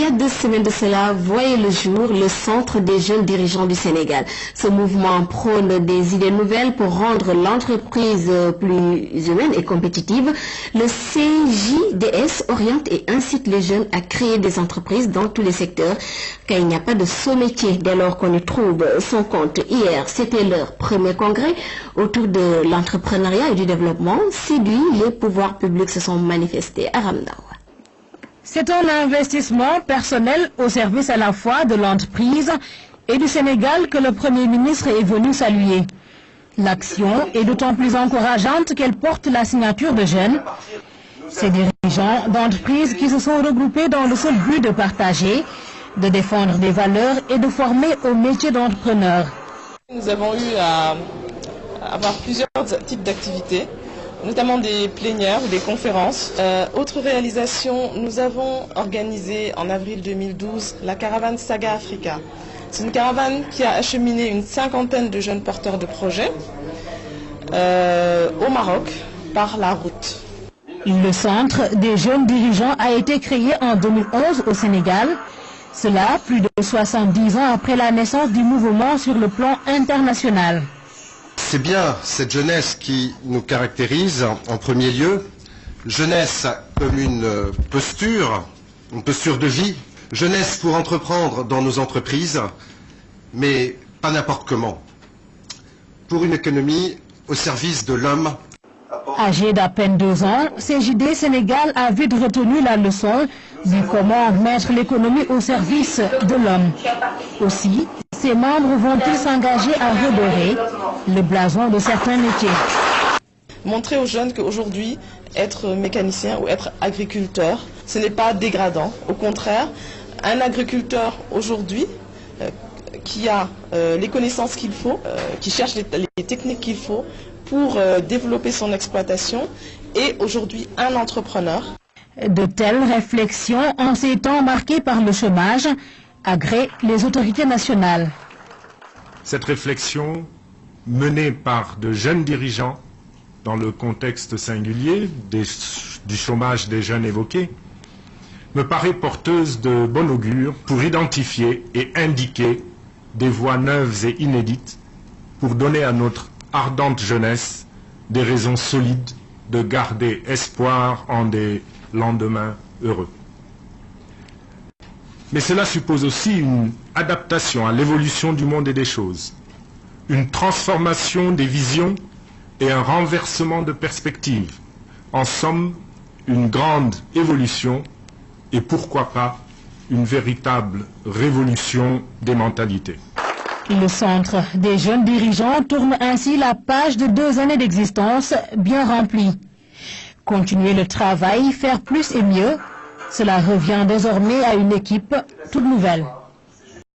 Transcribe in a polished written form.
y a 2 semaines de cela, voyait le jour le Centre des jeunes dirigeants du Sénégal. Ce mouvement prône des idées nouvelles pour rendre l'entreprise plus humaine et compétitive. Le CJDS oriente et incite les jeunes à créer des entreprises dans tous les secteurs, car il n'y a pas de sous-métier dès lors qu'on y trouve son compte. Hier, c'était leur premier congrès autour de l'entrepreneuriat et du développement. Séduit, les pouvoirs publics se sont manifestés à Ramdao. C'est un investissement personnel au service à la fois de l'entreprise et du Sénégal que le Premier ministre est venu saluer. L'action est d'autant plus encourageante qu'elle porte la signature de jeunes. Ces dirigeants d'entreprises qui se sont regroupés dans le seul but de partager, de défendre des valeurs et de former au métier d'entrepreneur. Nous avons eu à avoir plusieurs types d'activités, notamment des plénières ou des conférences. Autre réalisation, nous avons organisé en avril 2012 la caravane Saga Africa. C'est une caravane qui a acheminé une 50aine de jeunes porteurs de projets au Maroc par la route. Le Centre des jeunes dirigeants a été créé en 2011 au Sénégal. Cela plus de 70 ans après la naissance du mouvement sur le plan international. C'est bien cette jeunesse qui nous caractérise en premier lieu. Jeunesse comme une posture de vie. Jeunesse pour entreprendre dans nos entreprises, mais pas n'importe comment. Pour une économie au service de l'homme. Âgé d'à peine 2 ans, CJD Sénégal a vite retenu la leçon du comment mettre l'économie au service de l'homme. Aussi, ses membres vont-ils s'engager à redorer le blason de certains métiers. Montrer aux jeunes qu'aujourd'hui, être mécanicien ou être agriculteur, ce n'est pas dégradant. Au contraire, un agriculteur aujourd'hui qui a les connaissances qu'il faut, qui cherche les techniques qu'il faut pour développer son exploitation, est aujourd'hui un entrepreneur. De telles réflexions en ces temps marqués par le chômage agréent les autorités nationales. Cette réflexion, menée par de jeunes dirigeants dans le contexte singulier du chômage des jeunes évoqué, me paraît porteuse de bon augure pour identifier et indiquer des voies neuves et inédites pour donner à notre ardente jeunesse des raisons solides de garder espoir en des lendemains heureux. Mais cela suppose aussi une adaptation à l'évolution du monde et des choses, une transformation des visions et un renversement de perspectives. En somme, une grande évolution et pourquoi pas une véritable révolution des mentalités. Le Centre des jeunes dirigeants tourne ainsi la page de 2 années d'existence bien remplie. Continuer le travail, faire plus et mieux, cela revient désormais à une équipe toute nouvelle.